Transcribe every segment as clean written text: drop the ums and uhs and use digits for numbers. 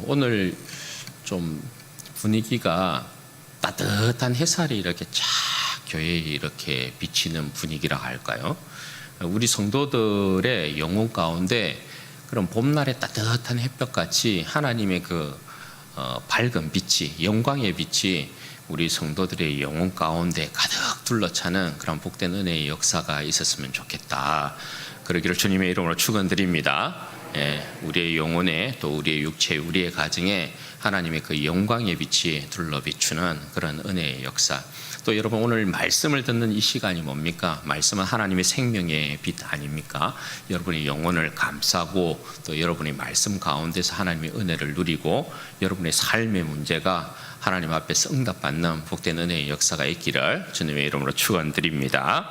오늘 좀 분위기가 따뜻한 햇살이 이렇게 쫙 교회에 이렇게 비치는 분위기라 할까요? 우리 성도들의 영혼 가운데 그런 봄날의 따뜻한 햇볕같이 하나님의 그 밝은 빛이, 영광의 빛이 우리 성도들의 영혼 가운데 가득 둘러차는 그런 복된 은혜의 역사가 있었으면 좋겠다. 그러기를 주님의 이름으로 축원드립니다. 우리의 영혼에, 또 우리의 육체, 우리의 가정에 하나님의 그 영광의 빛이 둘러 비추는 그런 은혜의 역사. 또 여러분, 오늘 말씀을 듣는 이 시간이 뭡니까? 말씀은 하나님의 생명의 빛 아닙니까? 여러분의 영혼을 감싸고 또 여러분의 말씀 가운데서 하나님의 은혜를 누리고 여러분의 삶의 문제가 하나님 앞에서 응답받는 복된 은혜의 역사가 있기를 주님의 이름으로 축원드립니다.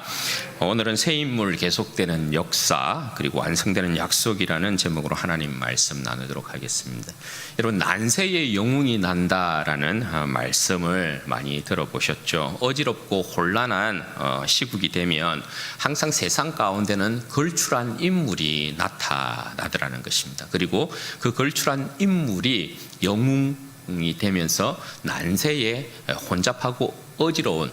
오늘은 새 인물 계속되는 역사 그리고 완성되는 약속이라는 제목으로 하나님 말씀 나누도록 하겠습니다. 여러분, 난세의 영웅이 난다라는 말씀을 많이 들어보셨죠. 어지럽고 혼란한 시국이 되면 항상 세상 가운데는 걸출한 인물이 나타나더라는 것입니다. 그리고 그 걸출한 인물이 영웅이 되면서 난세에 혼잡하고 어지러운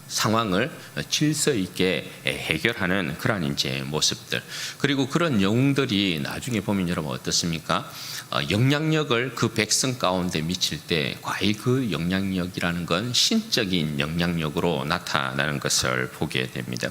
상황을 질서 있게 해결하는 그런 이제 모습들, 그리고 그런 영웅들이 나중에 보면 여러분 어떻습니까? 영향력을 그 백성 가운데 미칠 때 과히 그 영향력이라는 건 신적인 영향력으로 나타나는 것을 보게 됩니다.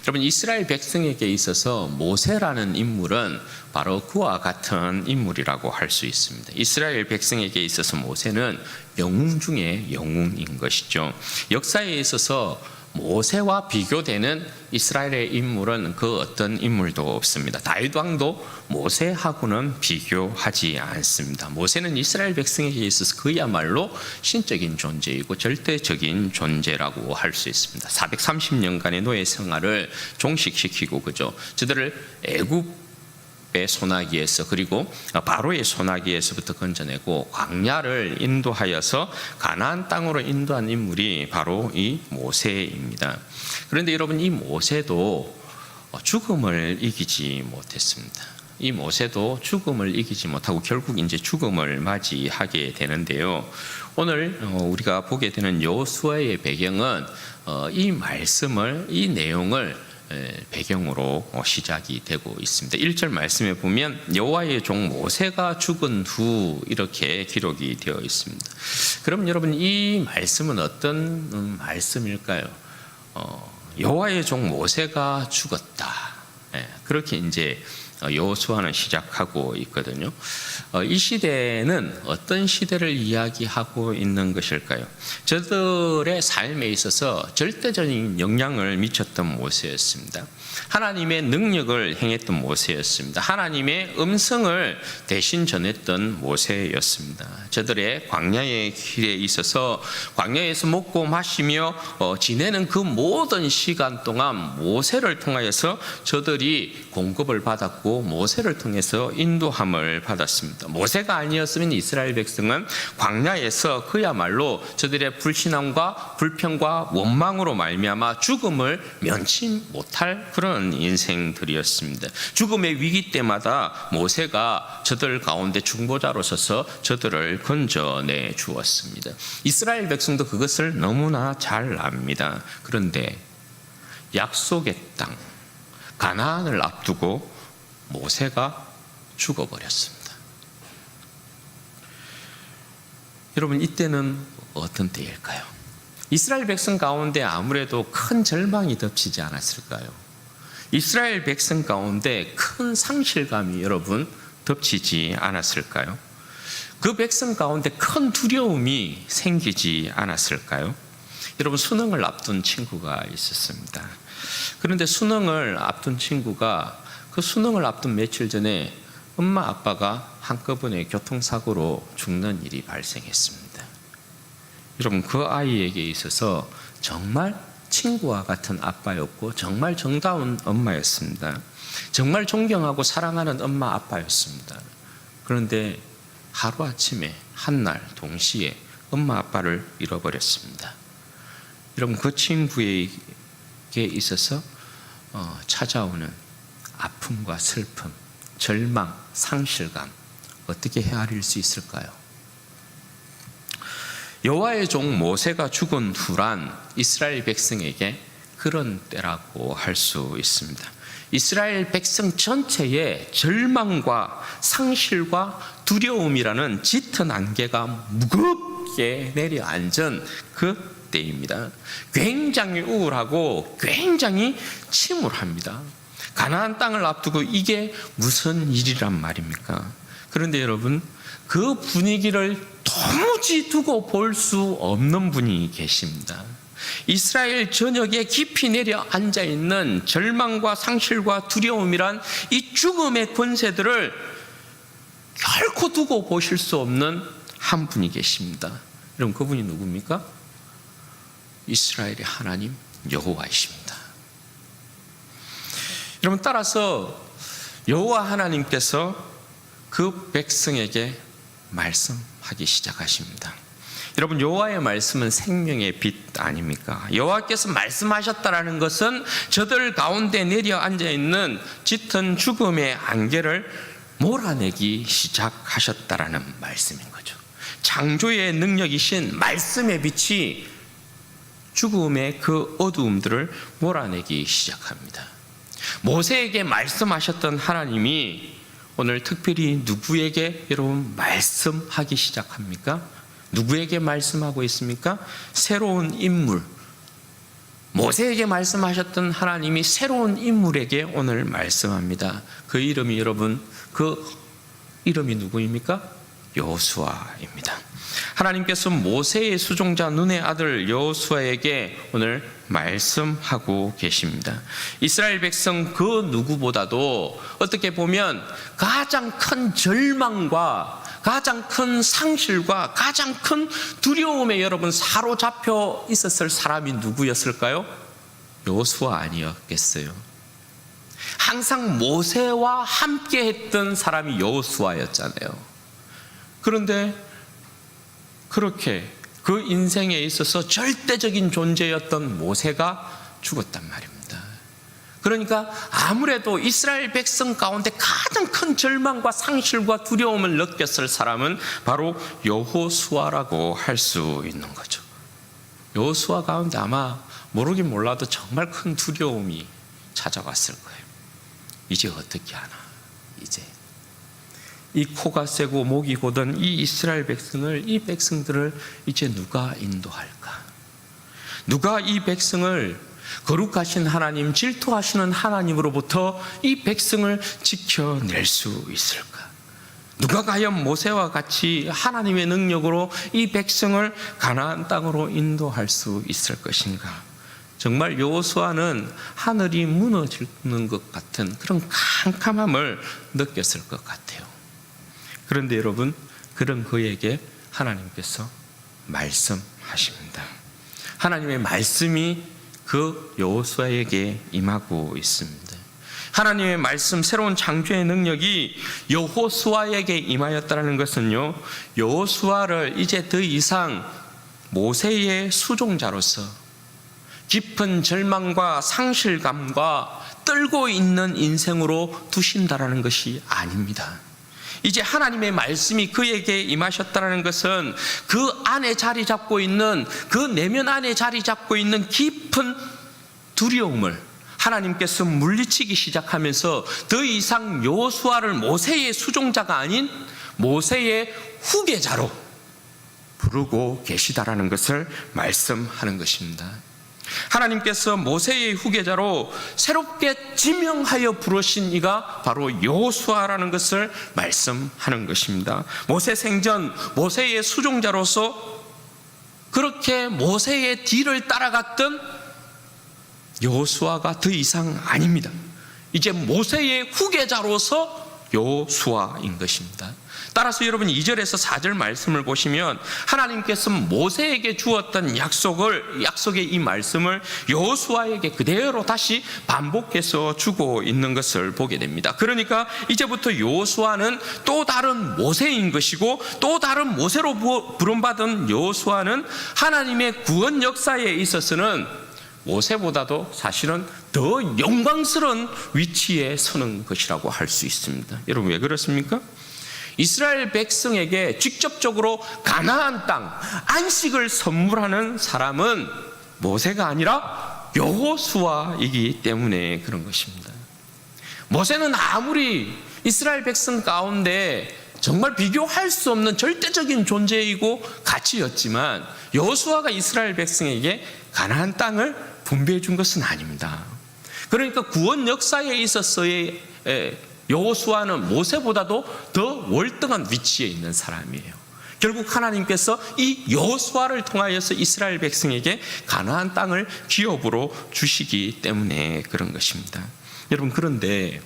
여러분, 이스라엘 백성에게 있어서 모세라는 인물은 바로 그와 같은 인물이라고 할 수 있습니다. 이스라엘 백성에게 있어서 모세는 영웅 중에 영웅인 것이죠. 역사에 있어서 모세와 비교되는 이스라엘의 인물은 그 어떤 인물도 없습니다. 다윗 왕도 모세하고는 비교하지 않습니다. 모세는 이스라엘 백성에게 있어서 그야말로 신적인 존재이고 절대적인 존재라고 할 수 있습니다. 430년간의 노예 생활을 종식시키고 저들을 애굽의 소나기에서, 그리고 바로의 소나기에서부터 건져내고 광야를 인도하여서 가나안 땅으로 인도한 인물이 바로 이 모세입니다. 그런데 여러분, 이 모세도 죽음을 이기지 못했습니다. 이 모세도 죽음을 이기지 못하고 결국 이제 죽음을 맞이하게 되는데요. 오늘 우리가 보게 되는 여호수아의 배경은 이 말씀을, 이 내용을 배경으로 시작이 되고 있습니다. 1절 말씀에 보면 여호와의 종 모세가 죽은 후 이렇게 기록이 되어 있습니다. 그럼 여러분, 이 말씀은 어떤 말씀일까요? 여호와의 종 모세가 죽었다. 그렇게 이제 여호수아는 시작하고 있거든요. 이 시대는 어떤 시대를 이야기하고 있는 것일까요? 저들의 삶에 있어서 절대적인 영향을 미쳤던 모세였습니다. 하나님의 능력을 행했던 모세였습니다. 하나님의 음성을 대신 전했던 모세였습니다. 저들의 광야의 길에 있어서 광야에서 먹고 마시며 지내는 그 모든 시간 동안 모세를 통하여서 저들이 공급을 받았고 모세를 통해서 인도함을 받았습니다. 모세가 아니었으면 이스라엘 백성은 광야에서 그야말로 저들의 불신앙과 불평과 원망으로 말미암아 죽음을 면치 못할 그런 인생들이었습니다. 죽음의 위기 때마다 모세가 저들 가운데 중보자로 서서 저들을 건져내 주었습니다. 이스라엘 백성도 그것을 너무나 잘 압니다. 그런데 약속의 땅 가나안을 앞두고 모세가 죽어버렸습니다. 여러분, 이때는 어떤 때일까요? 이스라엘 백성 가운데 아무래도 큰 절망이 덮치지 않았을까요? 이스라엘 백성 가운데 큰 상실감이 여러분 덮치지 않았을까요? 그 백성 가운데 큰 두려움이 생기지 않았을까요? 여러분, 수능을 앞둔 친구가 있었습니다. 그런데 수능을 앞둔 친구가 그 수능을 앞둔 며칠 전에 엄마 아빠가 한꺼번에 교통사고로 죽는 일이 발생했습니다. 여러분, 그 아이에게 있어서 정말 친구와 같은 아빠였고 정말 정다운 엄마였습니다. 정말 존경하고 사랑하는 엄마 아빠였습니다. 그런데 하루아침에 한날 동시에 엄마 아빠를 잃어버렸습니다. 여러분, 그 친구에게 있어서 찾아오는 아픔과 슬픔, 절망, 상실감 어떻게 헤아릴 수 있을까요? 여호와의 종 모세가 죽은 후란 이스라엘 백성에게 그런 때라고 할 수 있습니다. 이스라엘 백성 전체에 절망과 상실과 두려움이라는 짙은 안개가 무겁게 내려앉은 그 때입니다. 굉장히 우울하고 굉장히 침울합니다. 가나안 땅을 앞두고 이게 무슨 일이란 말입니까? 그런데 여러분, 그 분위기를 도무지 두고 볼 수 없는 분이 계십니다. 이스라엘 전역에 깊이 내려 앉아 있는 절망과 상실과 두려움이란 이 죽음의 권세들을 결코 두고 보실 수 없는 한 분이 계십니다. 여러분, 그분이 누굽니까? 이스라엘의 하나님 여호와이십니다. 여러분, 따라서 여호와 하나님께서 그 백성에게 말씀하기 시작하십니다. 여러분, 여호와의 말씀은 생명의 빛 아닙니까? 여호와께서 말씀하셨다라는 것은 저들 가운데 내려 앉아 있는 짙은 죽음의 안개를 몰아내기 시작하셨다라는 말씀인 거죠. 창조의 능력이신 말씀의 빛이 죽음의 그 어두움들을 몰아내기 시작합니다. 모세에게 말씀하셨던 하나님이 오늘 특별히 누구에게 여러분 말씀하기 시작합니까? 누구에게 말씀하고 있습니까? 새로운 인물, 모세에게 말씀하셨던 하나님이 새로운 인물에게 오늘 말씀합니다. 그 이름이 여러분, 그 이름이 누구입니까? 여호수아입니다. 하나님께서 모세의 수종자 눈의 아들 여호수아에게 오늘 말씀하고 계십니다. 이스라엘 백성 그 누구보다도 어떻게 보면 가장 큰 절망과 가장 큰 상실과 가장 큰 두려움에 여러분 사로잡혀 있었을 사람이 누구였을까요? 여호수아 아니었겠어요? 항상 모세와 함께 했던 사람이 여호수아였잖아요. 그런데 그렇게 그 인생에 있어서 절대적인 존재였던 모세가 죽었단 말입니다. 그러니까 아무래도 이스라엘 백성 가운데 가장 큰 절망과 상실과 두려움을 느꼈을 사람은 바로 여호수아라고 할 수 있는 거죠. 여호수아 가운데 아마 모르긴 몰라도 정말 큰 두려움이 찾아왔을 거예요. 이제 어떻게 하나? 이제 이 코가 세고 목이 고든 이 이스라엘 백성을, 이 백성들을 이제 누가 인도할까? 누가 이 백성을 거룩하신 하나님, 질투하시는 하나님으로부터 이 백성을 지켜낼 수 있을까? 누가 과연 모세와 같이 하나님의 능력으로 이 백성을 가나안 땅으로 인도할 수 있을 것인가? 정말 여호수아는 하늘이 무너지는 것 같은 그런 캄캄함을 느꼈을 것 같아요. 그런데 여러분, 그런 그에게 하나님께서 말씀하십니다. 하나님의 말씀이 그 여호수아에게 임하고 있습니다. 하나님의 말씀, 새로운 창조의 능력이 여호수아에게 임하였다는 것은요, 여호수아를 이제 더 이상 모세의 수종자로서 깊은 절망과 상실감과 떨고 있는 인생으로 두신다라는 것이 아닙니다. 이제 하나님의 말씀이 그에게 임하셨다는 것은 그 안에 자리 잡고 있는, 그 내면 안에 자리 잡고 있는 깊은 두려움을 하나님께서 물리치기 시작하면서 더 이상 여호수아를 모세의 수종자가 아닌 모세의 후계자로 부르고 계시다라는 것을 말씀하는 것입니다. 하나님께서 모세의 후계자로 새롭게 지명하여 부르신 이가 바로 여호수아라는 것을 말씀하는 것입니다. 모세 생전 모세의 수종자로서 그렇게 모세의 뒤를 따라갔던 여호수아가 더 이상 아닙니다. 이제 모세의 후계자로서 여호수아인 것입니다. 따라서 여러분 2절에서 4절 말씀을 보시면 하나님께서 모세에게 주었던 약속의 이 말씀을 여호수아에게 그대로 다시 반복해서 주고 있는 것을 보게 됩니다. 그러니까 이제부터 여호수아는 또 다른 모세인 것이고, 또 다른 모세로 부름받은 여호수아는 하나님의 구원 역사에 있어서는 모세보다도 사실은 더 영광스러운 위치에 서는 것이라고 할 수 있습니다. 여러분 왜 그렇습니까? 이스라엘 백성에게 직접적으로 가나안 땅 안식을 선물하는 사람은 모세가 아니라 여호수아이기 때문에 그런 것입니다. 모세는 아무리 이스라엘 백성 가운데 정말 비교할 수 없는 절대적인 존재이고 가치였지만 여호수아가 이스라엘 백성에게 가나안 땅을 분배해 준 것은 아닙니다. 그러니까 구원 역사에 있어서의 여호수아는 모세보다도 더 월등한 위치에 있는 사람이에요. 결국 하나님께서 이 여호수아를 통하여서 이스라엘 백성에게 가나안 땅을 기업으로 주시기 때문에 그런 것입니다. 여러분 그런데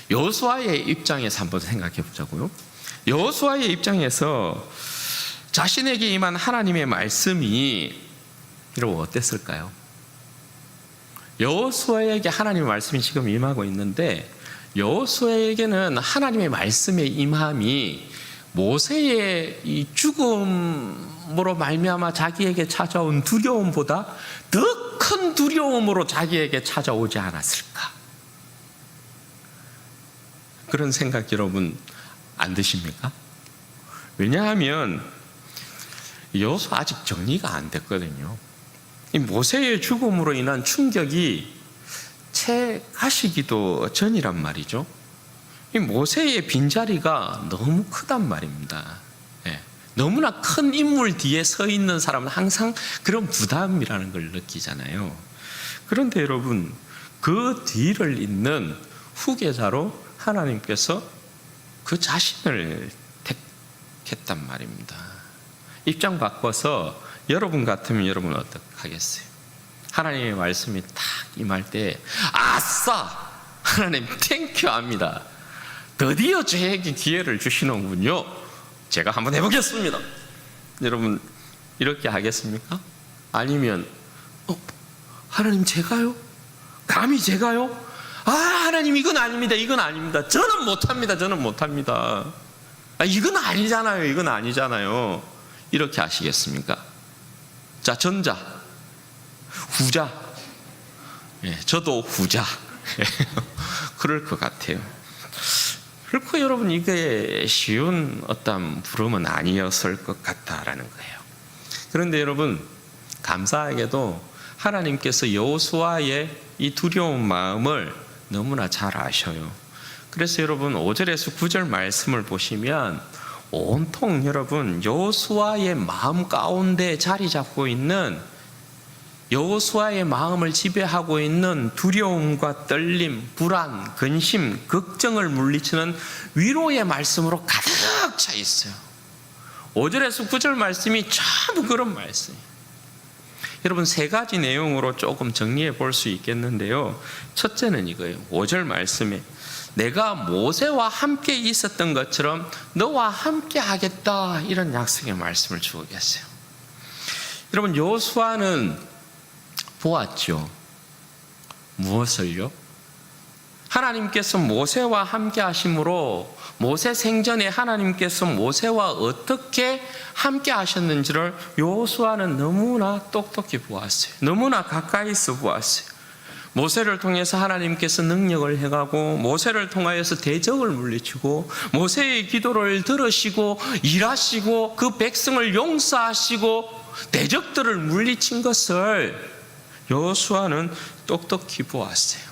여호수아의 입장에서 한번 생각해 보자고요. 여호수아의 입장에서 자신에게 임한 하나님의 말씀이 여러분 어땠을까요? 여호수아에게 하나님의 말씀이 지금 임하고 있는데 여호수아에게는 하나님의 말씀의 임함이 모세의 이 죽음으로 말미암아 자기에게 찾아온 두려움보다 더 큰 두려움으로 자기에게 찾아오지 않았을까? 그런 생각 여러분 안 드십니까? 왜냐하면 여호수아 아직 정리가 안 됐거든요. 이 모세의 죽음으로 인한 충격이 채 가시기도 전이란 말이죠. 이 모세의 빈자리가 너무 크단 말입니다. 너무나 큰 인물 뒤에 서 있는 사람은 항상 그런 부담이라는 걸 느끼잖아요. 그런데 여러분 그 뒤를 잇는 후계자로 하나님께서 그 자신을 택했단 말입니다. 입장 바꿔서 여러분 같으면 여러분은 어떡하겠어요? 하나님의 말씀이 딱 임할 때 아싸! 하나님 땡큐 합니다. 드디어 저에게 기회를 주시는군요. 제가 한번 해보겠습니다. 여러분 이렇게 하겠습니까? 아니면 하나님 제가요? 감히 제가요? 하나님 이건 아닙니다. 이건 아닙니다. 저는 못합니다. 저는 못합니다. 이건 아니잖아요. 이건 아니잖아요. 이렇게 하시겠습니까? 자, 전자, 후자. 저도 후자. 그럴 것 같아요. 그렇고 여러분 이게 쉬운 어떤 부름은 아니었을 것 같다라는 거예요. 그런데 여러분 감사하게도 하나님께서 여호수아의 이 두려운 마음을 너무나 잘 아셔요. 그래서 여러분 5절에서 9절 말씀을 보시면 온통 여러분 여호수아의 마음 가운데 자리 잡고 있는 여호수아의 마음을 지배하고 있는 두려움과 떨림, 불안, 근심, 걱정을 물리치는 위로의 말씀으로 가득 차 있어요. 5절에서 9절 말씀이 전부 그런 말씀이에요. 여러분 세 가지 내용으로 조금 정리해 볼 수 있겠는데요. 첫째는 이거예요. 5절 말씀에 내가 모세와 함께 있었던 것처럼 너와 함께 하겠다 이런 약속의 말씀을 주고 계세요. 여러분 여호수아는 보았죠. 무엇을요? 하나님께서 모세와 함께 하심으로 모세 생전에 하나님께서 모세와 어떻게 함께 하셨는지를 여호수아는 너무나 똑똑히 보았어요. 너무나 가까이서 보았어요. 모세를 통해서 하나님께서 능력을 해가고 모세를 통하여서 대적을 물리치고 모세의 기도를 들으시고 일하시고 그 백성을 용서하시고 대적들을 물리친 것을 여호수아는 똑똑히 보았어요.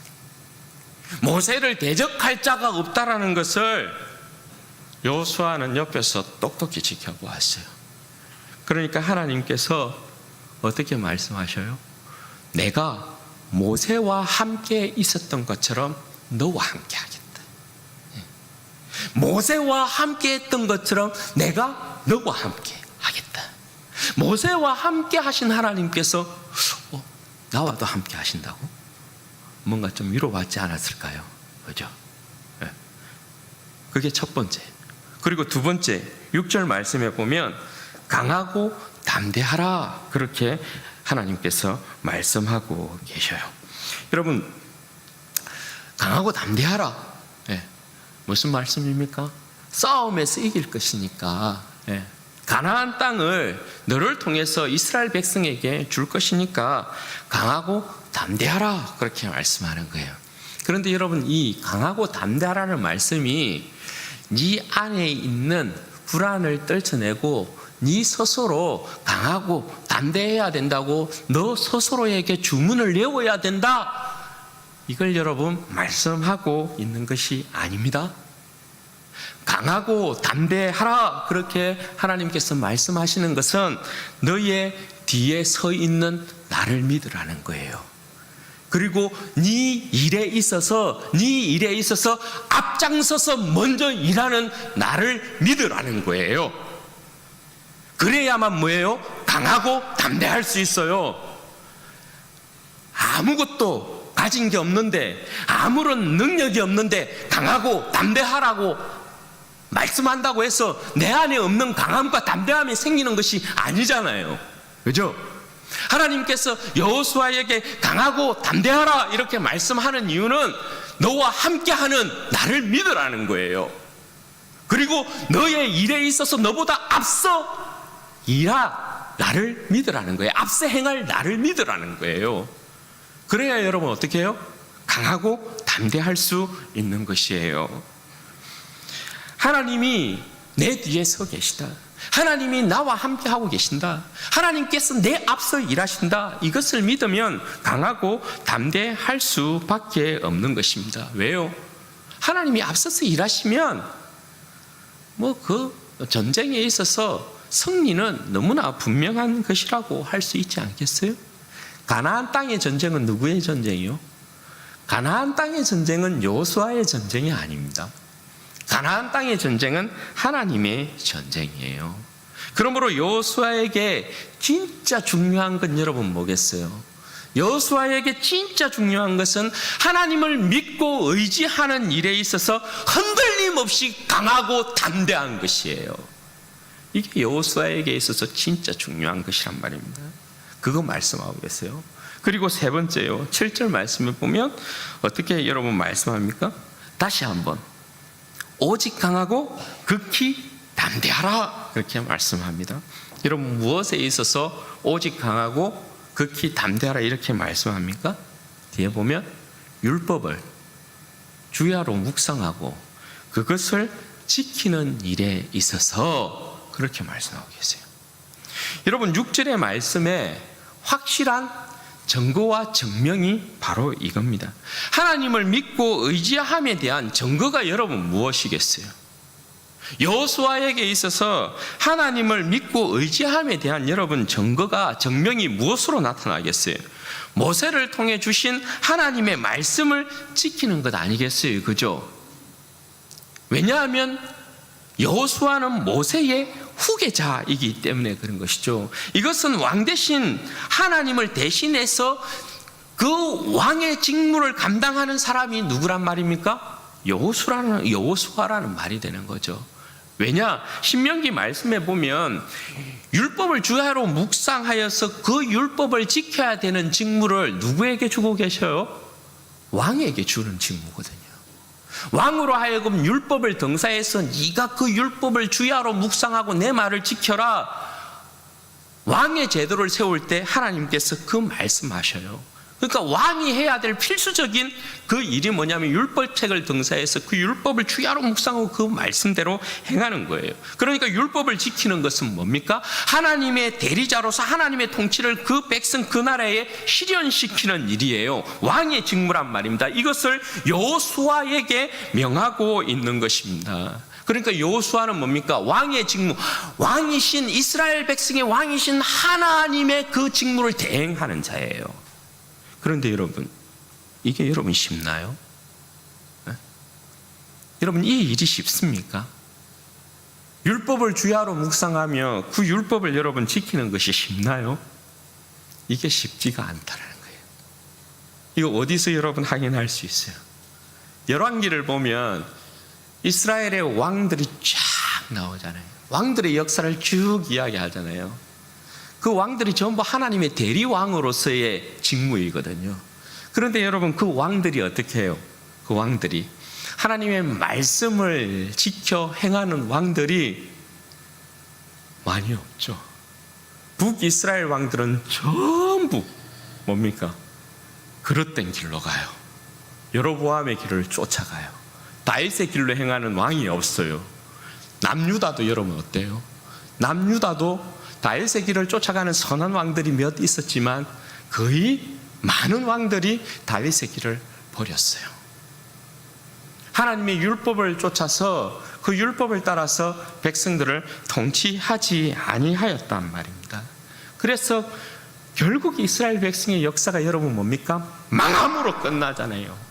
모세를 대적할 자가 없다라는 것을 여호수아는 옆에서 똑똑히 지켜보았어요. 그러니까 하나님께서 어떻게 말씀하셔요? 내가 모세와 함께 있었던 것처럼 너와 함께 하겠다. 모세와 함께 했던 것처럼 내가 너와 함께 하겠다. 모세와 함께 하신 하나님께서 나와도 함께 하신다고? 뭔가 좀 위로받지 않았을까요? 그죠? 그게 첫 번째. 그리고 두 번째 6절 말씀에 보면 강하고 담대하라 그렇게 하나님께서 말씀하고 계셔요. 여러분 강하고 담대하라 무슨 말씀입니까? 싸움에서 이길 것이니까 가나안 땅을 너를 통해서 이스라엘 백성에게 줄 것이니까 강하고 담대하라, 그렇게 말씀하는 거예요. 그런데 여러분, 이 강하고 담대하라는 말씀이 네 안에 있는 불안을 떨쳐내고 네 스스로 강하고 담대해야 된다고, 너 스스로에게 주문을 외워야 된다, 이걸 여러분 말씀하고 있는 것이 아닙니다. 강하고 담대하라, 그렇게 하나님께서 말씀하시는 것은 너의 뒤에 서 있는 나를 믿으라는 거예요. 그리고 네 일에 있어서 앞장서서 먼저 일하는 나를 믿으라는 거예요. 그래야만 뭐예요? 강하고 담대할 수 있어요. 아무것도 가진 게 없는데, 아무런 능력이 없는데 강하고 담대하라고 말씀한다고 해서 내 안에 없는 강함과 담대함이 생기는 것이 아니잖아요. 그죠? 하나님께서 여호수아에게 강하고 담대하라 이렇게 말씀하는 이유는 너와 함께하는 나를 믿으라는 거예요. 그리고 너의 일에 있어서 너보다 앞서 일할 나를 믿으라는 거예요. 앞서 행할 나를 믿으라는 거예요. 그래야 여러분 어떻게 해요? 강하고 담대할 수 있는 것이에요. 하나님이 내 뒤에 서 계시다, 하나님이 나와 함께 하고 계신다, 하나님께서 내 앞서 일하신다, 이것을 믿으면 강하고 담대할 수밖에 없는 것입니다. 왜요? 하나님이 앞서서 일하시면 그 전쟁에 있어서 승리는 너무나 분명한 것이라고 할 수 있지 않겠어요? 가나안 땅의 전쟁은 누구의 전쟁이요? 가나안 땅의 전쟁은 여호수아의 전쟁이 아닙니다. 가나안 땅의 전쟁은 하나님의 전쟁이에요. 그러므로 여호수아에게 진짜 중요한 건 여러분 뭐겠어요? 여호수아에게 진짜 중요한 것은 하나님을 믿고 의지하는 일에 있어서 흔들림 없이 강하고 담대한 것이에요. 이게 여호수아에게 있어서 진짜 중요한 것이란 말입니다. 그거 말씀하고 계세요. 그리고 세 번째요, 7절 말씀을 보면 어떻게 여러분 말씀합니까? 다시 한번 오직 강하고 극히 담대하라, 그렇게 말씀합니다. 여러분, 무엇에 있어서 오직 강하고 극히 담대하라 이렇게 말씀합니까? 뒤에 보면 율법을 주야로 묵상하고 그것을 지키는 일에 있어서 그렇게 말씀하고 계세요. 여러분, 6절의 말씀에 확실한 증거와 증명이 바로 이겁니다. 하나님을 믿고 의지함에 대한 증거가 여러분 무엇이겠어요? 여호수아에게 있어서 하나님을 믿고 의지함에 대한 여러분 증명이 무엇으로 나타나겠어요? 모세를 통해 주신 하나님의 말씀을 지키는 것 아니겠어요? 그죠? 왜냐하면 여호수아는 모세의 후계자이기 때문에 그런 것이죠. 이것은 왕 대신 하나님을 대신해서 그 왕의 직무를 감당하는 사람이 누구란 말입니까? 여호수아라는 말이 되는 거죠. 왜냐? 신명기 말씀에 보면 율법을 주야로 묵상하여서 그 율법을 지켜야 되는 직무를 누구에게 주고 계셔요? 왕에게 주는 직무거든요. 왕으로 하여금 율법을 등사해서 네가 그 율법을 주야로 묵상하고 내 말을 지켜라, 왕의 제도를 세울 때 하나님께서 그 말씀하셔요. 그러니까 왕이 해야 될 필수적인 그 일이 뭐냐면 율법책을 등사해서 그 율법을 주야로 묵상하고 그 말씀대로 행하는 거예요. 그러니까 율법을 지키는 것은 뭡니까? 하나님의 대리자로서 하나님의 통치를 그 백성 그 나라에 실현시키는 일이에요. 왕의 직무란 말입니다. 이것을 여호수아에게 명하고 있는 것입니다. 그러니까 여호수아는 뭡니까? 왕의 직무, 왕이신 이스라엘 백성의 왕이신 하나님의 그 직무를 대행하는 자예요. 그런데 여러분, 이게 여러분 쉽나요? 네? 여러분, 이 일이 쉽습니까? 율법을 주야로 묵상하며 그 율법을 여러분 지키는 것이 쉽나요? 이게 쉽지가 않다는 거예요. 이거 어디서 여러분 확인할 수 있어요? 열왕기를 보면 이스라엘의 왕들이 쫙 나오잖아요. 왕들의 역사를 쭉 이야기하잖아요. 그 왕들이 전부 하나님의 대리왕으로서의 직무이거든요. 그런데 여러분, 그 왕들이 어떻게 해요? 그 왕들이 하나님의 말씀을 지켜 행하는 왕들이 많이 없죠. 북이스라엘 왕들은 전부 뭡니까? 그릇된 길로 가요. 여로보암의 길을 쫓아가요. 다윗의 길로 행하는 왕이 없어요. 남유다도 여러분 어때요? 남유다도 다윗의 길을 쫓아가는 선한 왕들이 몇 있었지만 거의 많은 왕들이 다윗의 길을 버렸어요. 하나님의 율법을 쫓아서 그 율법을 따라서 백성들을 통치하지 아니하였단 말입니다. 그래서 결국 이스라엘 백성의 역사가 여러분 뭡니까? 망함으로 끝나잖아요.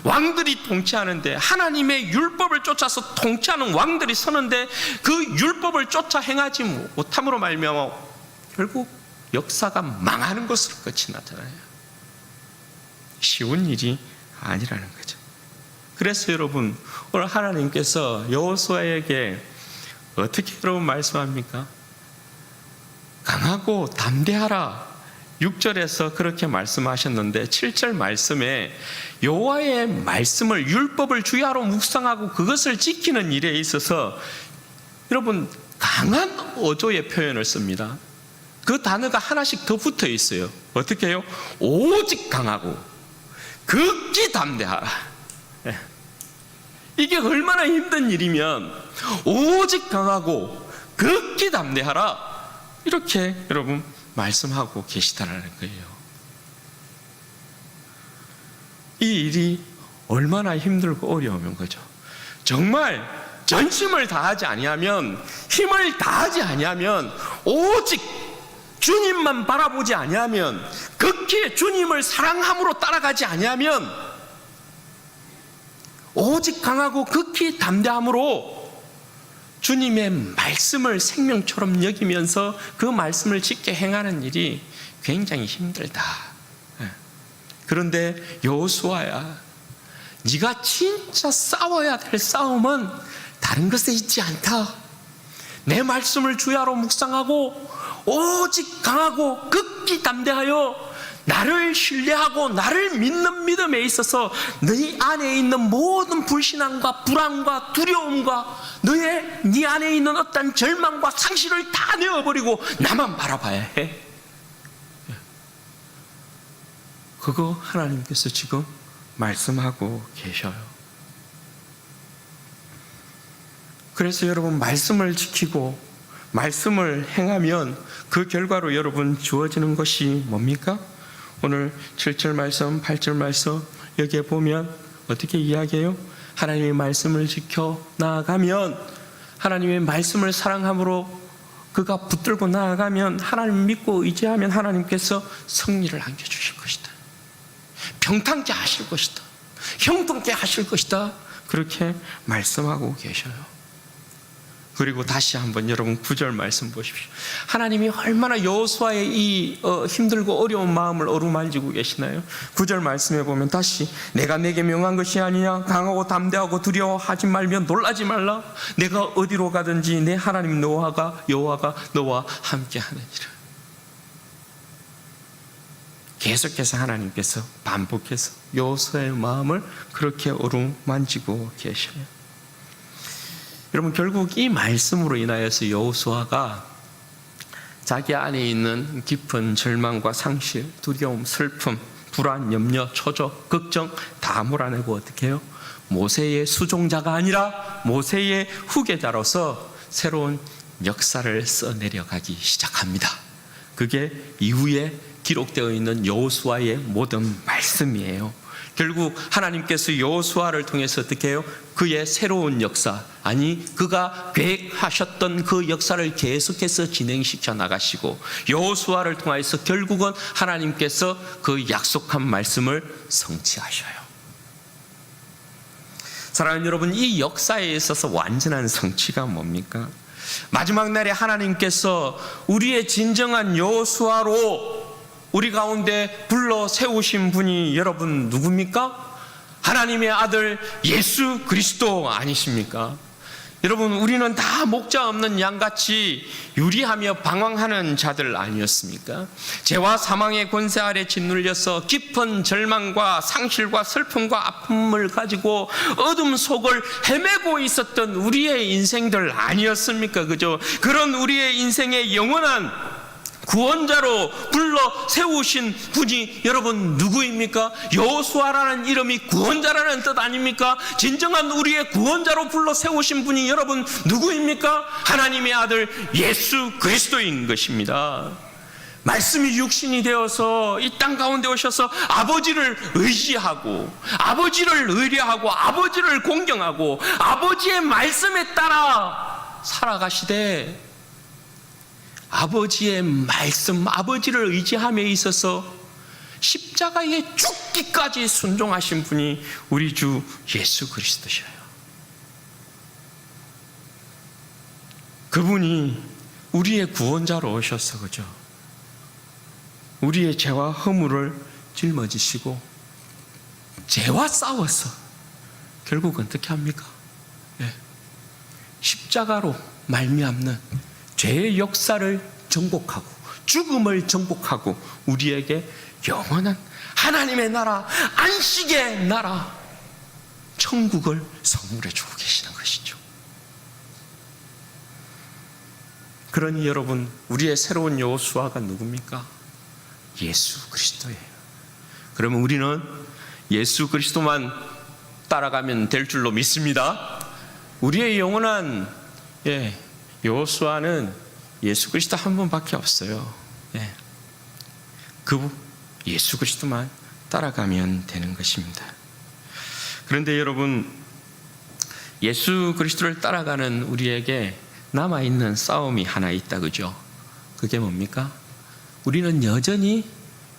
왕들이 통치하는데, 하나님의 율법을 쫓아서 통치하는 왕들이 서는데 그 율법을 쫓아 행하지 못함으로 말미암아 결국 역사가 망하는 것으로 끝이 나잖아요. 쉬운 일이 아니라는 거죠. 그래서 여러분, 오늘 하나님께서 여호수아에게 어떻게 여러분 말씀합니까? 강하고 담대하라. 6절에서 그렇게 말씀하셨는데 7절 말씀에 여호와의 말씀을, 율법을 주야로 묵상하고 그것을 지키는 일에 있어서 여러분 강한 어조의 표현을 씁니다. 그 단어가 하나씩 더 붙어 있어요. 어떻게 해요? 오직 강하고 극히 담대하라. 이게 얼마나 힘든 일이면 오직 강하고 극히 담대하라, 이렇게 여러분 말씀하고 계시다라는 거예요. 이 일이 얼마나 힘들고 어려우면 거죠. 정말 전심을 다하지 아니하면, 힘을 다하지 아니하면, 오직 주님만 바라보지 아니하면, 극히 주님을 사랑함으로 따라가지 아니하면, 오직 강하고 극히 담대함으로 주님의 말씀을 생명처럼 여기면서 그 말씀을 지켜 행하는 일이 굉장히 힘들다. 그런데 여호수아야, 네가 진짜 싸워야 될 싸움은 다른 것에 있지 않다. 내 말씀을 주야로 묵상하고 오직 강하고 극히 담대하여 나를 신뢰하고 나를 믿는 믿음에 있어서 네 안에 있는 모든 불신앙과 불안과 두려움과 네 안에 있는 어떤 절망과 상실을 다 내어버리고 나만 바라봐야 해. 그거 하나님께서 지금 말씀하고 계셔요. 그래서 여러분, 말씀을 지키고 말씀을 행하면 그 결과로 여러분 주어지는 것이 뭡니까? 오늘 7절 말씀, 8절 말씀 여기에 보면 어떻게 이야기해요? 하나님의 말씀을 지켜 나아가면, 하나님의 말씀을 사랑함으로 그가 붙들고 나아가면, 하나님 믿고 의지하면 하나님께서 승리를 안겨주실 것이다. 평탄케 하실 것이다. 형통케 하실 것이다. 그렇게 말씀하고 계셔요. 그리고 다시 한번 여러분 9절 말씀 보십시오. 하나님이 얼마나 여호수아의 이 힘들고 어려운 마음을 어루만지고 계시나요? 9절 말씀에 보면 다시, 내가 내게 명한 것이 아니냐? 강하고 담대하고 두려워하지 말며 놀라지 말라. 내가 어디로 가든지 내 하나님 여호와가 너와 함께하느니라. 계속해서 하나님께서 반복해서 여호수아의 마음을 그렇게 어루만지고 계셔요. 여러분, 결국 이 말씀으로 인하여서 여호수아가 자기 안에 있는 깊은 절망과 상실, 두려움, 슬픔, 불안, 염려, 초조, 걱정 다 몰아내고 어떻게 해요? 모세의 수종자가 아니라 모세의 후계자로서 새로운 역사를 써내려가기 시작합니다. 그게 이후에 기록되어 있는 여호수아의 모든 말씀이에요. 결국 하나님께서 여호수아를 통해서 어떻게 해요? 그의 새로운 역사, 아니 그가 계획하셨던 그 역사를 계속해서 진행시켜 나가시고, 여호수아를 통해서 결국은 하나님께서 그 약속한 말씀을 성취하셔요. 사랑하는 여러분, 이 역사에 있어서 완전한 성취가 뭡니까? 마지막 날에 하나님께서 우리의 진정한 여호수아로 우리 가운데 불러 세우신 분이 여러분 누굽니까? 하나님의 아들 예수 그리스도 아니십니까? 여러분, 우리는 다 목자 없는 양같이 유리하며 방황하는 자들 아니었습니까? 죄와 사망의 권세 아래 짓눌려서 깊은 절망과 상실과 슬픔과 아픔을 가지고 어둠 속을 헤매고 있었던 우리의 인생들 아니었습니까? 그죠? 그런 우리의 인생의 영원한 구원자로 불러 세우신 분이 여러분 누구입니까? 여호수아라는 이름이 구원자라는 뜻 아닙니까? 진정한 우리의 구원자로 불러 세우신 분이 여러분 누구입니까? 하나님의 아들 예수 그리스도인 것입니다. 말씀이 육신이 되어서 이 땅 가운데 오셔서 아버지를 의지하고 아버지를 의뢰하고 아버지를 공경하고 아버지의 말씀에 따라 살아가시되, 아버지의 말씀, 아버지를 의지함에 있어서 십자가에 죽기까지 순종하신 분이 우리 주 예수 그리스도셔요. 그분이 우리의 구원자로 오셔서, 그죠? 우리의 죄와 허물을 짊어지시고 죄와 싸워서 결국 어떻게 합니까? 십자가로 말미암는 죄의 역사를 정복하고 죽음을 정복하고 우리에게 영원한 하나님의 나라, 안식의 나라, 천국을 선물해 주고 계시는 것이죠. 그러니 여러분, 우리의 새로운 여호수아가 누굽니까? 예수 그리스도예요. 그러면 우리는 예수 그리스도만 따라가면 될 줄로 믿습니다. 우리의 영원한 여호수아는 예수 그리스도 한 분밖에 없어요. 그 예수 그리스도만 따라가면 되는 것입니다. 그런데 여러분, 예수 그리스도를 따라가는 우리에게 남아있는 싸움이 하나 있다, 그죠? 그게 뭡니까? 우리는 여전히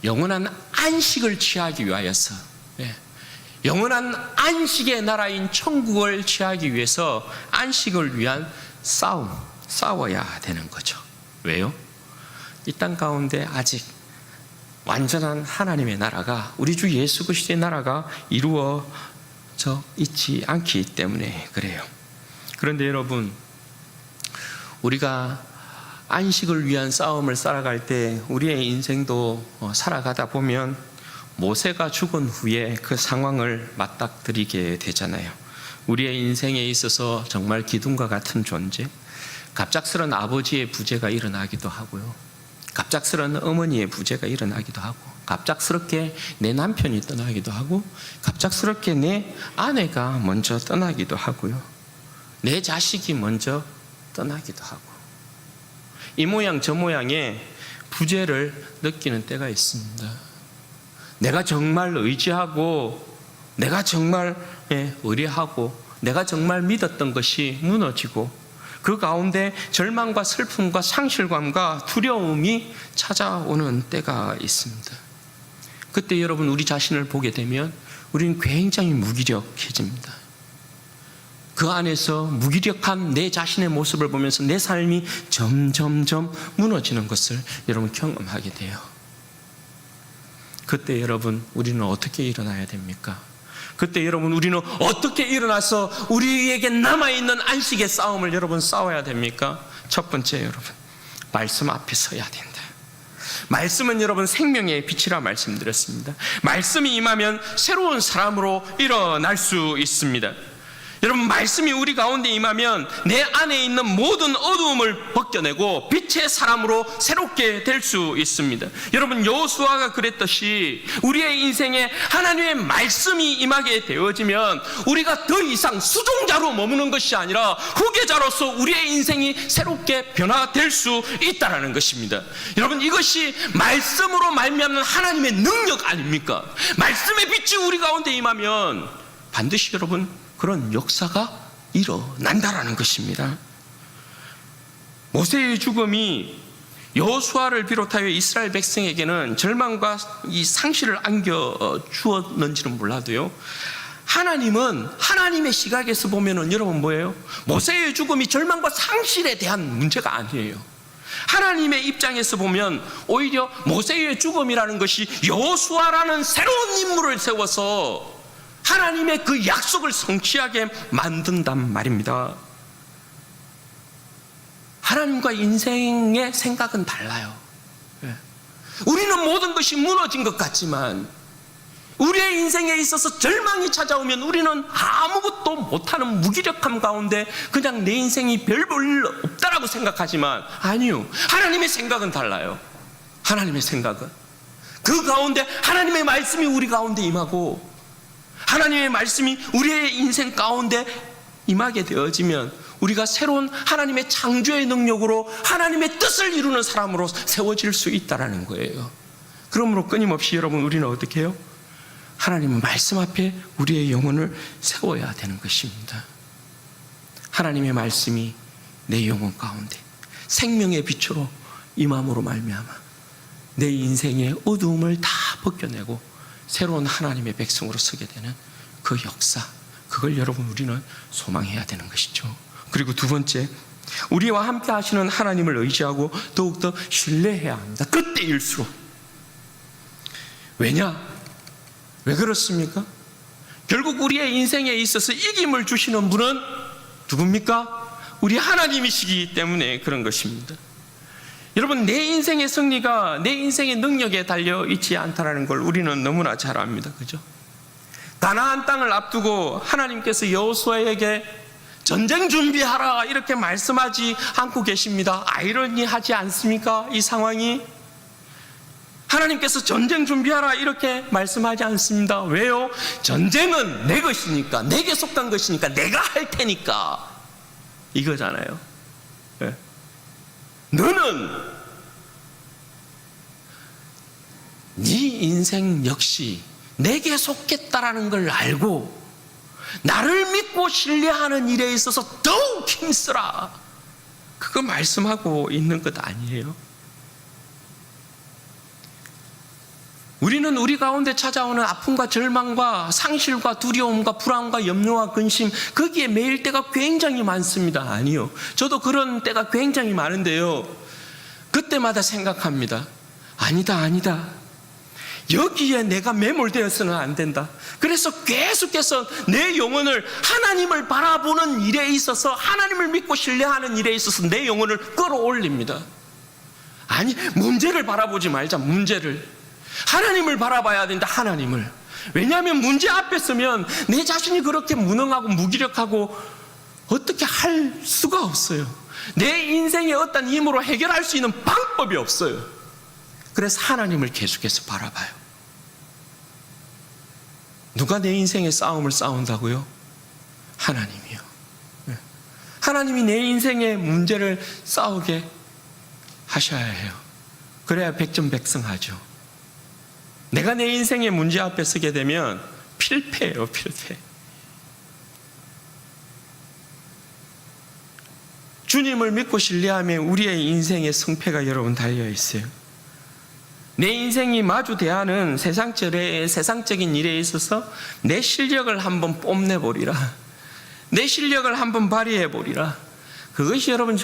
영원한 안식을 취하기 위하여서, 영원한 안식의 나라인 천국을 취하기 위해서 안식을 위한 싸워야 되는 거죠. 왜요? 이 땅 가운데 아직 완전한 하나님의 나라가, 우리 주 예수 그리스도의 나라가 이루어져 있지 않기 때문에 그래요. 그런데 여러분, 우리가 안식을 위한 싸움을 살아갈 때 우리의 인생도 살아가다 보면 모세가 죽은 후에 그 상황을 맞닥뜨리게 되잖아요. 우리의 인생에 있어서 정말 기둥과 같은 존재, 갑작스런 아버지의 부재가 일어나기도 하고요, 갑작스런 어머니의 부재가 일어나기도 하고, 갑작스럽게 내 남편이 떠나기도 하고, 갑작스럽게 내 아내가 먼저 떠나기도 하고요, 내 자식이 먼저 떠나기도 하고, 이 모양 저 모양의 부재를 느끼는 때가 있습니다. 내가 정말 의지하고, 내가 정말 의뢰하고, 내가 정말 믿었던 것이 무너지고, 그 가운데 절망과 슬픔과 상실감과 두려움이 찾아오는 때가 있습니다. 그때 여러분, 우리 자신을 보게 되면 우리는 굉장히 무기력해집니다. 그 안에서 무기력한 내 자신의 모습을 보면서 내 삶이 점점점 무너지는 것을 여러분 경험하게 돼요. 그때 여러분, 우리는 어떻게 일어나야 됩니까? 그때 여러분, 우리는 어떻게 일어나서 우리에게 남아있는 안식의 싸움을 여러분 싸워야 됩니까? 첫 번째, 여러분, 말씀 앞에 서야 된다. 말씀은 여러분 생명의 빛이라 말씀드렸습니다. 말씀이 임하면 새로운 사람으로 일어날 수 있습니다. 여러분, 말씀이 우리 가운데 임하면 내 안에 있는 모든 어두움을 벗겨내고 빛의 사람으로 새롭게 될 수 있습니다. 여러분, 여호수아가 그랬듯이 우리의 인생에 하나님의 말씀이 임하게 되어지면 우리가 더 이상 수종자로 머무는 것이 아니라 후계자로서 우리의 인생이 새롭게 변화될 수 있다는 것입니다. 여러분, 이것이 말씀으로 말미암는 하나님의 능력 아닙니까? 말씀의 빛이 우리 가운데 임하면 반드시 여러분 그런 역사가 일어난다라는 것입니다. 모세의 죽음이 여호수아를 비롯하여 이스라엘 백성에게는 절망과 이 상실을 안겨 주었는지는 몰라도요, 하나님은 하나님의 시각에서 보면은 여러분 뭐예요? 모세의 죽음이 절망과 상실에 대한 문제가 아니에요. 하나님의 입장에서 보면 오히려 모세의 죽음이라는 것이 여호수아라는 새로운 인물을 세워서 하나님의 그 약속을 성취하게 만든단 말입니다. 하나님과 인생의 생각은 달라요. 우리는 모든 것이 무너진 것 같지만 우리의 인생에 있어서 절망이 찾아오면 우리는 아무것도 못하는 무기력함 가운데 그냥 내 인생이 별 볼 일 없다라고 생각하지만 아니요. 하나님의 생각은 달라요. 하나님의 생각은 그 가운데 하나님의 말씀이 우리 가운데 임하고 하나님의 말씀이 우리의 인생 가운데 임하게 되어지면 우리가 새로운 하나님의 창조의 능력으로 하나님의 뜻을 이루는 사람으로 세워질 수 있다는 거예요. 그러므로 끊임없이 여러분 우리는 어떻게 해요? 하나님의 말씀 앞에 우리의 영혼을 세워야 되는 것입니다. 하나님의 말씀이 내 영혼 가운데 생명의 빛으로 임함으로 말미암아 내 인생의 어두움을 다 벗겨내고 새로운 하나님의 백성으로 서게 되는 그 역사, 그걸 여러분 우리는 소망해야 되는 것이죠. 그리고 두 번째, 우리와 함께 하시는 하나님을 의지하고 더욱더 신뢰해야 합니다. 그때일수록. 왜냐? 왜 그렇습니까? 결국 우리의 인생에 있어서 이김을 주시는 분은 누굽니까? 우리 하나님이시기 때문에 그런 것입니다. 여러분, 내 인생의 승리가 내 인생의 능력에 달려 있지 않다는 걸 우리는 너무나 잘 압니다. 그죠? 가나안 땅을 앞두고 하나님께서 여호수아에게 전쟁 준비하라 이렇게 말씀하지 않고 계십니다. 아이러니하지 않습니까? 이 상황이 하나님께서 전쟁 준비하라 이렇게 말씀하지 않습니다. 왜요? 전쟁은 내 것이니까, 내게 속한 것이니까, 내가 할 테니까 이거잖아요. 네. 너는 네 인생 역시 내게 속했다라는 걸 알고 나를 믿고 신뢰하는 일에 있어서 더욱 힘쓰라. 그거 말씀하고 있는 것 아니에요? 우리는 우리 가운데 찾아오는 아픔과 절망과 상실과 두려움과 불안과 염려와 근심, 거기에 매일 때가 굉장히 많습니다. 아니요. 저도 그런 때가 굉장히 많은데요. 그때마다 생각합니다. 아니다. 여기에 내가 매몰되어서는 안 된다. 그래서 계속해서 내 영혼을 하나님을 바라보는 일에 있어서, 하나님을 믿고 신뢰하는 일에 있어서 내 영혼을 끌어올립니다. 아니, 문제를 바라보지 말자. 문제를. 하나님을 바라봐야 된다. 하나님을. 왜냐하면 문제 앞에 서면 내 자신이 그렇게 무능하고 무기력하고 어떻게 할 수가 없어요. 내 인생의 어떤 힘으로 해결할 수 있는 방법이 없어요. 그래서 하나님을 계속해서 바라봐요. 누가 내 인생의 싸움을 싸운다고요? 하나님이요. 하나님이 내 인생의 문제를 싸우게 하셔야 해요. 그래야 백전백승하죠. 내가 내 인생의 문제 앞에 서게 되면 필패예요, 필패. 주님을 믿고 신뢰하면 우리의 인생의 승패가 여러분 달려 있어요. 내 인생이 마주 대하는 세상적인 일에 있어서 내 실력을 한번 뽐내보리라. 내 실력을 한번 발휘해보리라. 그것이 여러분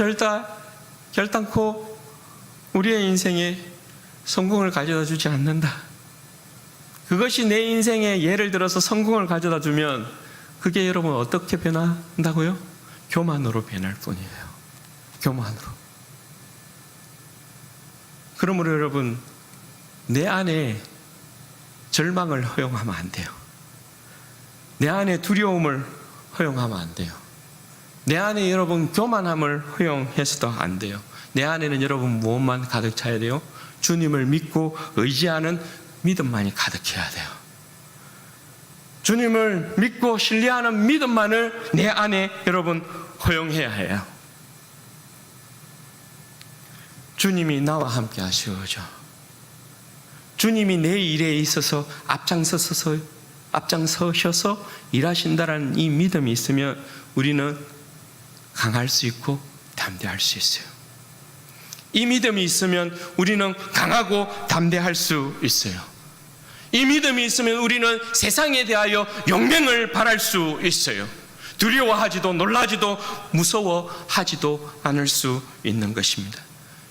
결단코 우리의 인생에 성공을 가져다 주지 않는다. 그것이 내 인생에 예를 들어서 성공을 가져다 주면 그게 여러분 어떻게 변한다고요? 교만으로 변할 뿐이에요. 교만으로. 그러므로 여러분, 내 안에 절망을 허용하면 안 돼요. 내 안에 두려움을 허용하면 안 돼요. 내 안에 여러분 교만함을 허용해서도 안 돼요. 내 안에는 여러분 무엇만 가득 차야 돼요? 주님을 믿고 의지하는 믿음만이 가득해야 돼요. 주님을 믿고 신뢰하는 믿음만을 내 안에 여러분 허용해야 해요. 주님이 나와 함께 하시오죠. 주님이 내 일에 있어서 앞장서셔서 일하신다는 이 믿음이 있으면 우리는 강할 수 있고 담대할 수 있어요. 이 믿음이 있으면 우리는 강하고 담대할 수 있어요. 이 믿음이 있으면 우리는 세상에 대하여 용맹을 발할 수 있어요. 두려워하지도 놀라지도 무서워하지도 않을 수 있는 것입니다.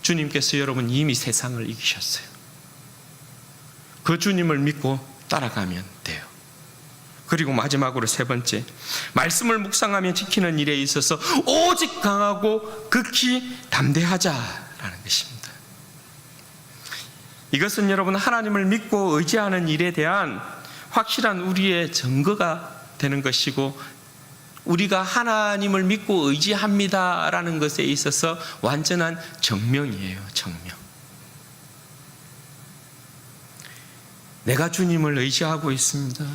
주님께서 여러분 이미 세상을 이기셨어요. 그 주님을 믿고 따라가면 돼요. 그리고 마지막으로 세 번째, 말씀을 묵상하며 지키는 일에 있어서 오직 강하고 극히 담대하자라는 것입니다. 이것은 여러분 하나님을 믿고 의지하는 일에 대한 확실한 우리의 증거가 되는 것이고, 우리가 하나님을 믿고 의지합니다라는 것에 있어서 완전한 증명이에요. 증명. 내가 주님을 의지하고 있습니다.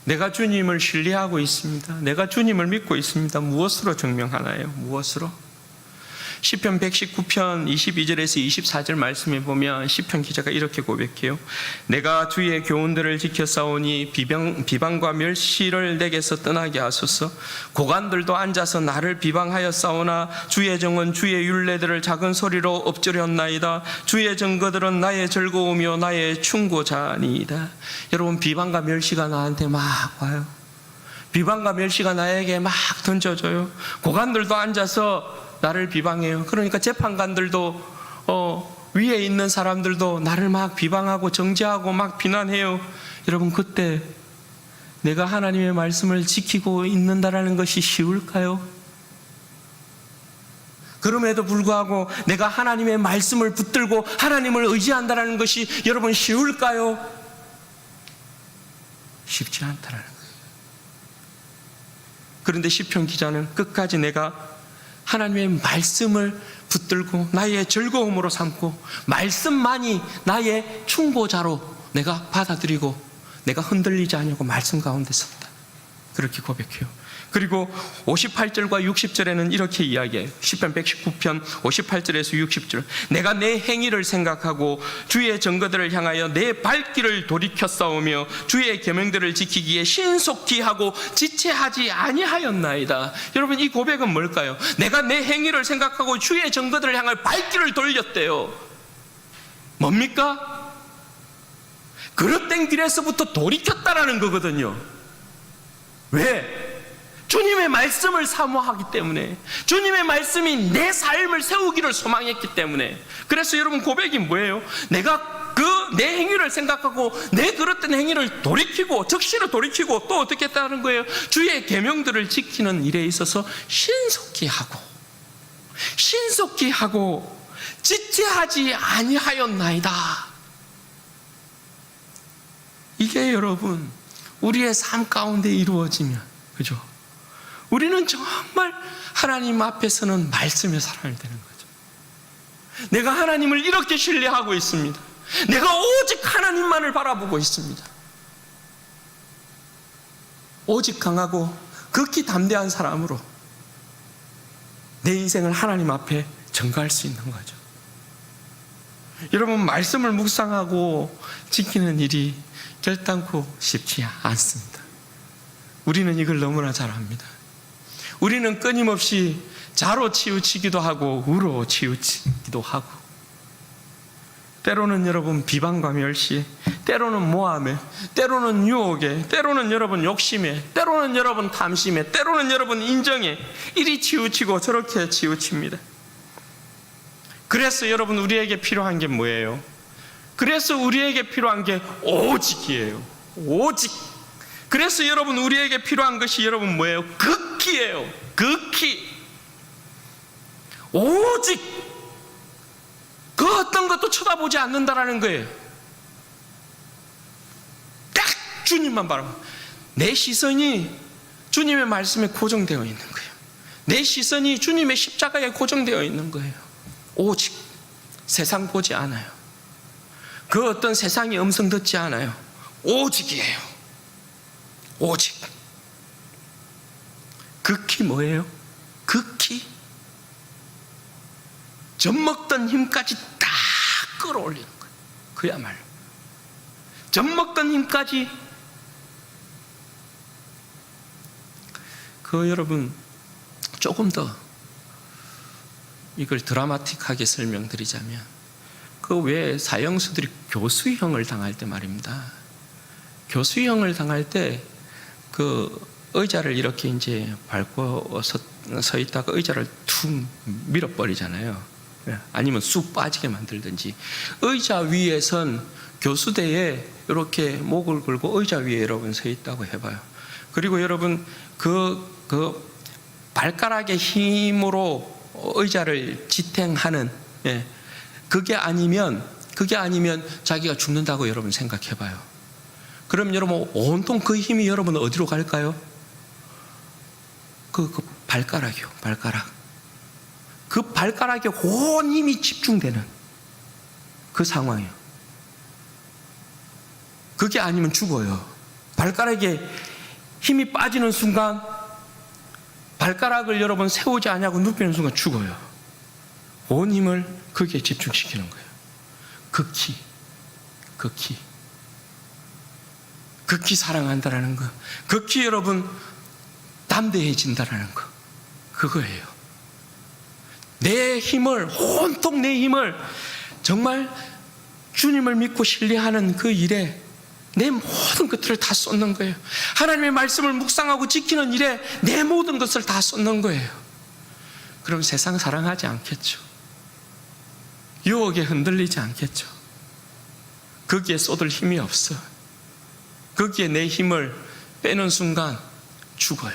내가 주님을 신뢰하고 있습니다. 내가 주님을 믿고 있습니다. 무엇으로 증명하나요? 무엇으로? 시편 119편 22절에서 24절 말씀에 보면 시편 기자가 이렇게 고백해요. 내가 주의 교훈들을 지켰사오니 비방과 멸시를 내게서 떠나게 하소서. 고관들도 앉아서 나를 비방하였사오나 주의 정은 주의 율례들을 작은 소리로 엎드렸나이다. 주의 증거들은 나의 즐거움이요 나의 충고자니이다. 여러분, 비방과 멸시가 나한테 막 와요. 비방과 멸시가 나에게 막 던져져요. 고관들도 앉아서 나를 비방해요. 그러니까 재판관들도 위에 있는 사람들도 나를 막 비방하고 정죄하고 막 비난해요. 여러분, 그때 내가 하나님의 말씀을 지키고 있는다라는 것이 쉬울까요? 그럼에도 불구하고 내가 하나님의 말씀을 붙들고 하나님을 의지한다라는 것이 여러분 쉬울까요? 쉽지 않다라는 거예요. 그런데 시편 기자는 끝까지 내가 하나님의 말씀을 붙들고 나의 즐거움으로 삼고 말씀만이 나의 충고자로 내가 받아들이고 내가 흔들리지 않냐고 말씀 가운데 섰다. 그렇게 고백해요. 그리고 58절과 60절에는 이렇게 이야기해요. 시편 119편 58절에서 60절. 내가 내 행위를 생각하고 주의 증거들을 향하여 내 발길을 돌이켜 싸우며 주의 계명들을 지키기에 신속히 하고 지체하지 아니하였나이다. 여러분, 이 고백은 뭘까요? 내가 내 행위를 생각하고 주의 증거들을 향하여 발길을 돌렸대요. 뭡니까? 그릇된 길에서부터 돌이켰다라는 거거든요. 왜? 주님의 말씀을 사모하기 때문에, 주님의 말씀이 내 삶을 세우기를 소망했기 때문에. 그래서 여러분, 고백이 뭐예요? 내가 내 행위를 생각하고 내 그릇된 행위를 돌이키고 적시를 돌이키고 또 어떻게 했다는 거예요? 주의 계명들을 지키는 일에 있어서 신속히 하고 지체하지 아니하였나이다. 이게 여러분 우리의 삶 가운데 이루어지면, 그죠? 우리는 정말 하나님 앞에서는 말씀의 사람이 되는 거죠. 내가 하나님을 이렇게 신뢰하고 있습니다. 내가 오직 하나님만을 바라보고 있습니다. 오직 강하고 극히 담대한 사람으로 내 인생을 하나님 앞에 전가할 수 있는 거죠. 여러분, 말씀을 묵상하고 지키는 일이 결단코 쉽지 않습니다. 우리는 이걸 너무나 잘 압니다. 우리는 끊임없이 자로 치우치기도 하고 우로 치우치기도 하고, 때로는 여러분 비방과 멸시에, 때로는 모함에, 때로는 유혹에, 때로는 여러분 욕심에, 때로는 여러분 탐심에, 때로는 여러분 인정에 이리 치우치고 저렇게 치우칩니다. 그래서 여러분 우리에게 필요한 게 뭐예요? 그래서 우리에게 필요한 게 오직이에요. 오직. 그래서 여러분 우리에게 필요한 것이 여러분 뭐예요? 극히예요. 극히. 오직 그 어떤 것도 쳐다보지 않는다라는 거예요. 딱 주님만 바라보고, 내 시선이 주님의 말씀에 고정되어 있는 거예요. 내 시선이 주님의 십자가에 고정되어 있는 거예요. 오직. 세상 보지 않아요. 그 어떤 세상의 음성 듣지 않아요. 오직이에요. 오직. 극히 뭐예요? 극히 젖먹던 힘까지 다 끌어올리는 거예요. 그야말로 젖먹던 힘까지. 여러분 조금 더 이걸 드라마틱하게 설명드리자면, 왜 사형수들이 교수형을 당할 때 말입니다. 교수형을 당할 때 의자를 이렇게 이제 밟고 서 있다가 의자를 툭 밀어버리잖아요. 아니면 쑥 빠지게 만들든지. 의자 위에선 교수대에 이렇게 목을 걸고 의자 위에 여러분 서 있다고 해봐요. 그리고 여러분 그 발가락의 힘으로 의자를 지탱하는, 그게 아니면 자기가 죽는다고 여러분 생각해봐요. 그럼 여러분 온통 그 힘이 여러분 어디로 갈까요? 그 발가락이요, 발가락. 그 발가락에 온 힘이 집중되는 그 상황이요. 그게 아니면 죽어요. 발가락에 힘이 빠지는 순간, 발가락을 여러분 세우지 않냐고 눕히는 순간 죽어요. 온 힘을 거기에 집중시키는 거예요. 극히 사랑한다라는 거, 극히 여러분 담대해진다라는 거, 그거예요. 내 힘을, 온통 내 힘을 정말 주님을 믿고 신뢰하는 그 일에 내 모든 것들을 다 쏟는 거예요. 하나님의 말씀을 묵상하고 지키는 일에 내 모든 것을 다 쏟는 거예요. 그럼 세상 사랑하지 않겠죠. 유혹에 흔들리지 않겠죠. 거기에 쏟을 힘이 없어. 거기에 내 힘을 빼는 순간 죽어요.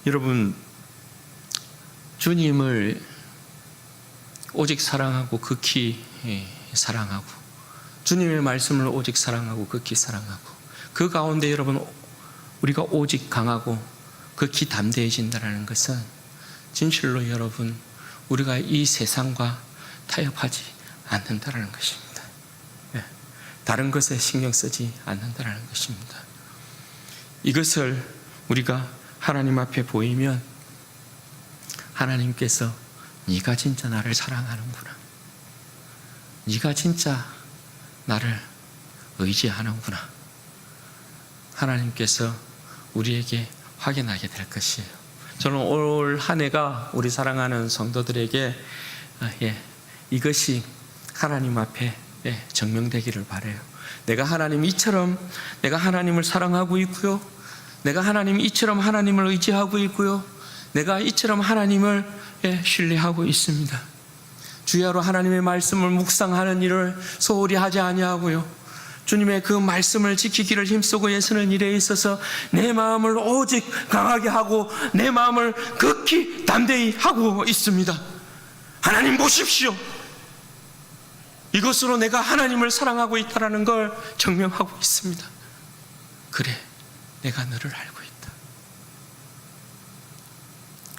여러분, 주님을 오직 사랑하고 극히 사랑하고, 주님의 말씀을 오직 사랑하고 극히 사랑하고, 그 가운데 여러분 우리가 오직 강하고 극히 담대해진다는 것은 진실로 여러분 우리가 이 세상과 타협하지 않는다는 것입니다. 다른 것에 신경 쓰지 않는다는 것입니다. 이것을 우리가 하나님 앞에 보이면 하나님께서 네가 진짜 나를 사랑하는구나, 네가 진짜 나를 의지하는구나, 하나님께서 우리에게 확인하게 될 것이에요. 저는 올 한 해가 우리 사랑하는 성도들에게 이것이 하나님 앞에 증명되기를 바라요. 내가 하나님 이처럼 내가 하나님을 사랑하고 있고요, 내가 하나님 이처럼 하나님을 의지하고 있고요, 내가 이처럼 하나님을 신뢰하고 있습니다. 주야로 하나님의 말씀을 묵상하는 일을 소홀히 하지 아니하고요, 주님의 그 말씀을 지키기를 힘쓰고 애쓰는 일에 있어서 내 마음을 오직 강하게 하고 내 마음을 극히 담대히 하고 있습니다. 하나님 보십시오. 이것으로 내가 하나님을 사랑하고 있다는 걸 증명하고 있습니다. 그래, 내가 너를 알고 있다.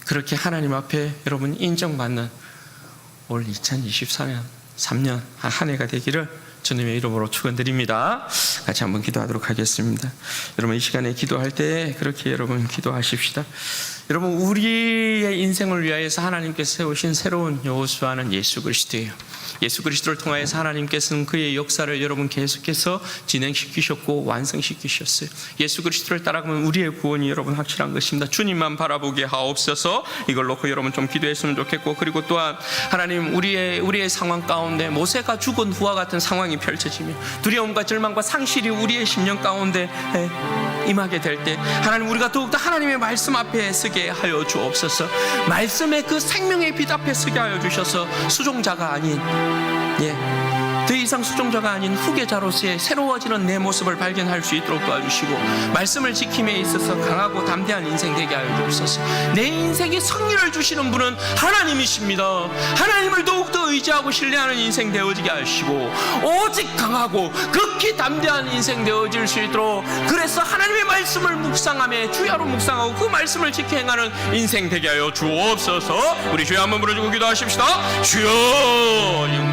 그렇게 하나님 앞에 여러분 인정받는 올 2024년 3년 한 해가 되기를 주님의 이름으로 축원드립니다. 같이 한번 기도하도록 하겠습니다. 여러분 이 시간에 기도할 때 그렇게 여러분 기도하십시다. 여러분 우리의 인생을 위하여서 하나님께서 세우신 새로운 여호수아는 예수 그리스도예요. 예수 그리스도를 통하여서 하나님께서는 그의 역사를 여러분 계속해서 진행시키셨고 완성시키셨어요. 예수 그리스도를 따라가면 우리의 구원이 여러분 확실한 것입니다. 주님만 바라보게 하옵소서. 이걸 놓고 여러분 좀 기도했으면 좋겠고, 그리고 또한 하나님 우리의 상황 가운데 모세가 죽은 후와 같은 상황이 펼쳐지며 두려움과 절망과 상실이 우리의 심령 가운데 임하게 될 때 하나님 우리가 더욱더 하나님의 말씀 앞에 서게 하여 주옵소서. 말씀의 그 생명의 빛 앞에 서게 하여 주셔서 수종자가 아닌 더 이상 수종자가 아닌 후계자로서의 새로워지는 내 모습을 발견할 수 있도록 도와주시고, 말씀을 지킴에 있어서 강하고 담대한 인생 되게 하여 주옵소서. 내 인생에 승리를 주시는 분은 하나님이십니다. 하나님을 더욱더 의지하고 신뢰하는 인생 되어지게 하시고 오직 강하고 극히 담대한 인생 되어질 수 있도록, 그래서 하나님의 말씀을 묵상하며 주야로 묵상하고 그 말씀을 지켜 행하는 인생 되게 하여 주옵소서. 우리 주여 한번 부르짖고 기도하십시다. 주여